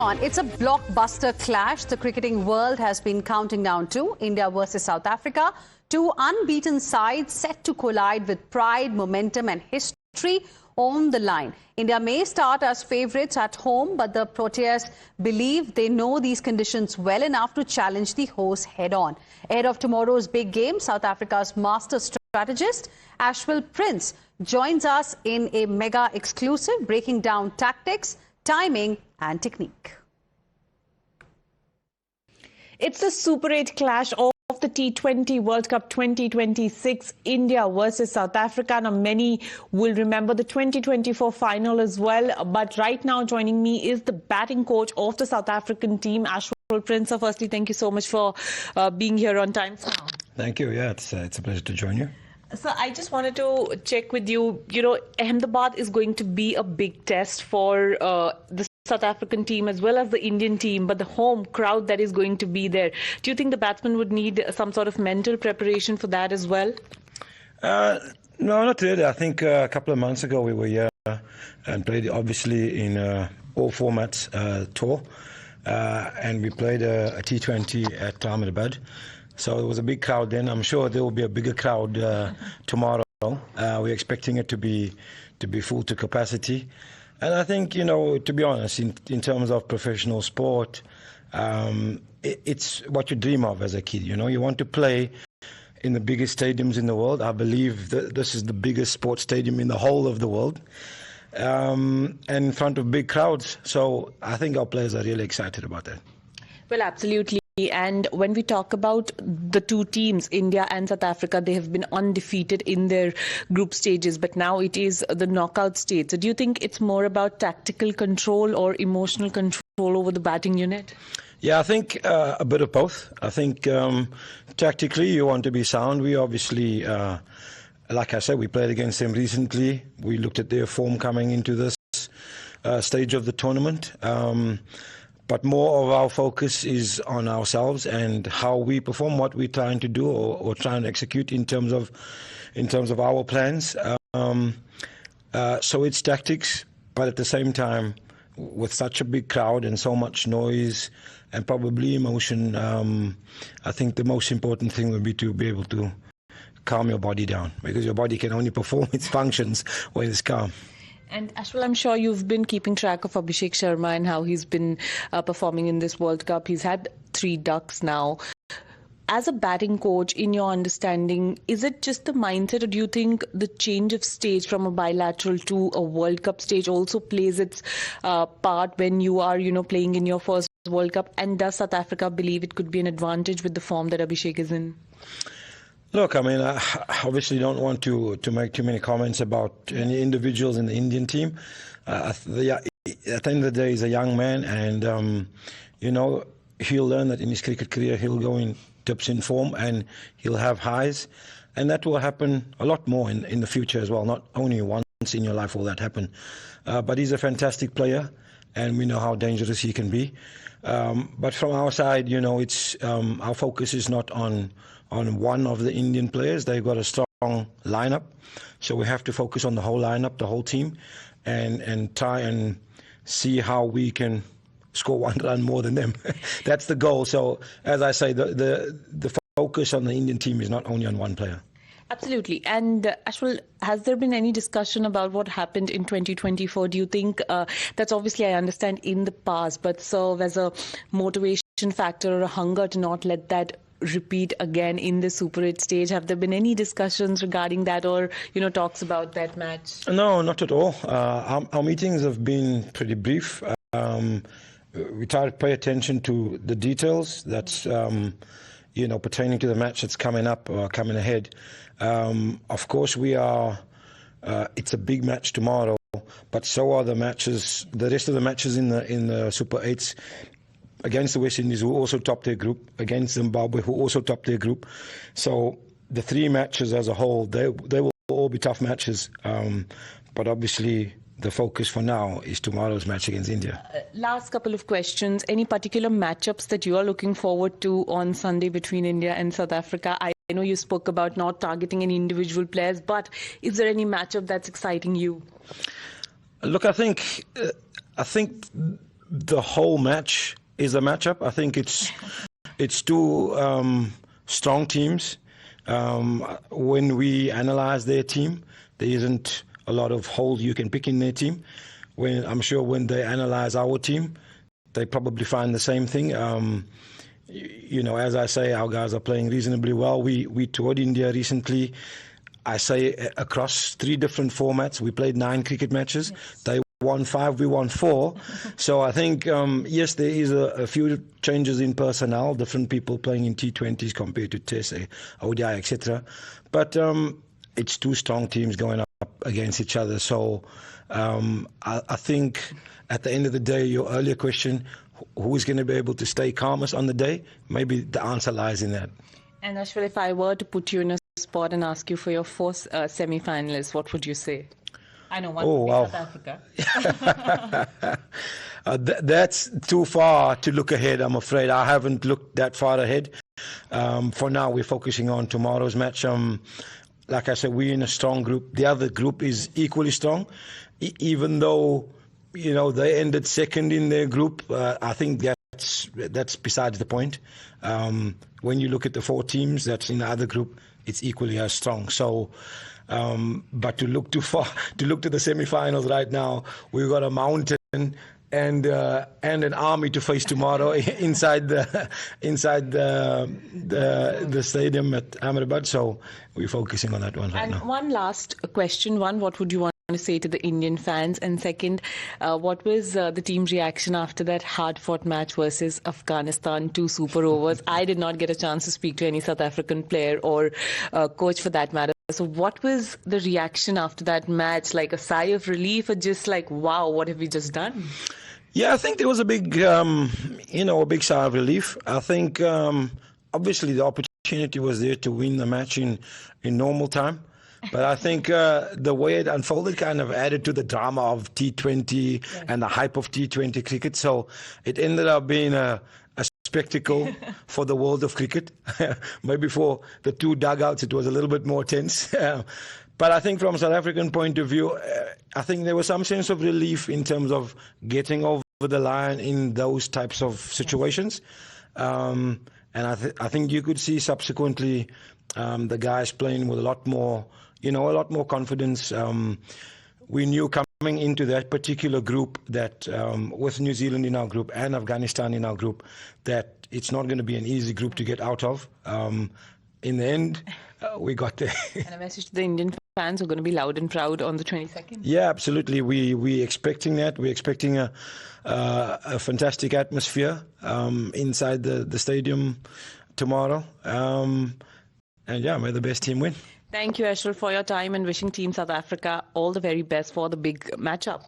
It's a blockbuster clash the cricketing world has been counting down to. India versus South Africa. Two unbeaten sides set to collide with pride, momentum and history on the line. India may start as favourites at home, but the Proteas believe they know these conditions well enough to challenge the hosts head-on. Ahead of tomorrow's big game, South Africa's master strategist, Ashwell joins us in a mega exclusive, breaking down tactics, timing and technique. It's the Super 8 clash of the T20 World Cup 2026, India versus South Africa. Now, many will remember the 2024 final as well. But right now, joining me is the batting coach of the South African team, Ashwell. So firstly, thank you so much for being here on time. Thank you. Yeah, it's a pleasure to join you. So I just wanted to check with you, Ahmedabad is going to be a big test for the South African team as well as the Indian team, but the home crowd that is going to be there. Do you think the batsmen would need some sort of mental preparation for that as well? No, not really. I think a couple of months ago we were here and played obviously in all formats tour, and we played a T20 at Ahmedabad. So it was a big crowd then. I'm sure there will be a bigger crowd tomorrow. We're expecting it to be full to capacity. And I think, to be honest, in terms of professional sport, it's what you dream of as a kid. You want to play in the biggest stadiums in the world. I believe that this is the biggest sports stadium in the whole of the world, and in front of big crowds. So I think our players are really excited about that. Well, absolutely. And when we talk about the two teams, India and South Africa, they have been undefeated in their group stages, but now it is the knockout stage. So do you think it's more about tactical control or emotional control over the batting unit? Yeah, I think a bit of both. I think tactically you want to be sound. We obviously, like I said, we played against them recently. We looked at their form coming into this stage of the tournament. But more of our focus is on ourselves and how we perform, what we're trying to do or trying to execute in terms of our plans. So it's tactics, but at the same time, with such a big crowd and so much noise and probably emotion, I think the most important thing would be to be able to calm your body down, because your body can only perform its functions when it's calm. And Ashwell, I'm sure you've been keeping track of Abhishek Sharma and how he's been performing in this World Cup. He's had 3 ducks now. As a batting coach, in your understanding, is it just the mindset, or do you think the change of stage from a bilateral to a World Cup stage also plays its part when you are, playing in your first World Cup? And does South Africa believe it could be an advantage with the form that Abhishek is in? Look, I mean, I obviously don't want to make too many comments about any individuals in the Indian team. At the end of the day, he's a young man, and he'll learn that in his cricket career he'll go in dips in form and he'll have highs, and that will happen a lot more in the future as well. Not only once in your life will that happen, but he's a fantastic player, and we know how dangerous he can be. But from our side, it's our focus is not on one of the Indian players. They've got a strong lineup, so we have to focus on the whole lineup, the whole team, and try and see how we can score 1 run more than them. That's the goal. So as I say, the focus on the Indian team is not only on one player. Absolutely. And Ashwell, has there been any discussion about what happened in 2024? Do you think that's obviously, I understand, in the past, but serve as a motivation factor or a hunger to not let that repeat again in the Super 8 stage? Have there been any discussions regarding that, or talks about that match? No, not at all. Our meetings have been pretty brief. We try to pay attention to the details that's pertaining to the match that's coming up or coming ahead. Of course, we are. It's a big match tomorrow, but so are the matches. The rest of the matches in the Super 8s. Against the West Indies, who also topped their group, against Zimbabwe, who also topped their group. So the 3 matches as a whole, they will all be tough matches. But obviously, the focus for now is tomorrow's match against India. Last couple of questions. Any particular matchups that you are looking forward to on Sunday between India and South Africa? I know you spoke about not targeting any individual players, but is there any matchup that's exciting you? Look, I think the whole match is a matchup. I think it's two strong teams. When we analyze their team, there isn't a lot of holes you can pick in their team. I'm sure when they analyze our team, they probably find the same thing. As I say, our guys are playing reasonably well. We toured India recently. I say across 3 different formats. We played 9 cricket matches. Yes. They won 5, we won 4. So I think, yes, there is a few changes in personnel, different people playing in T20s compared to Test, ODI, etc. But it's 2 strong teams going up against each other. So I think at the end of the day, your earlier question, who is going to be able to stay calmest on the day, maybe the answer lies in that. And Ashwell, if I were to put you in a spot and ask you for your 4 semi-finalists, what would you say? I know one would be South Africa. That's too far to look ahead, I'm afraid. I haven't looked that far ahead. For now, we're focusing on tomorrow's match. Like I said, we're in a strong group. The other group is equally strong, even though they ended second in their group. I think that's besides the point. When you look at the 4 teams that's in the other group, it's equally as strong. So, but to look too far, to look to the semi-finals right now, we've got a mountain and an army to face tomorrow inside the stadium at Ahmedabad. So we're focusing on that one right now. And one last question. One, what would you want to say to the Indian fans? And second, what was the team's reaction after that hard-fought match versus Afghanistan, 2 super overs? I did not get a chance to speak to any South African player or coach for that matter. So what was the reaction after that match? Like a sigh of relief or just like, wow, what have we just done? Yeah, I think there was a big, a big sigh of relief. I think obviously the opportunity was there to win the match in normal time. But I think the way it unfolded kind of added to the drama of T20 and the hype of T20 cricket. So it ended up being a spectacle for the world of cricket. Maybe for the 2 dugouts, it was a little bit more tense. But I think from a South African point of view, I think there was some sense of relief in terms of getting over the line in those types of situations. And I think you could see subsequently the guys playing with a lot more confidence. We knew coming into that particular group that with New Zealand in our group and Afghanistan in our group, that it's not going to be an easy group to get out of. In the end, we got there. And a message to the Indian fans who are going to be loud and proud on the 22nd. Yeah, absolutely. We're expecting that. We're expecting a fantastic atmosphere inside the stadium tomorrow. And yeah, may the best team win. Thank you, Ashwell, for your time and wishing Team South Africa all the very best for the big matchup.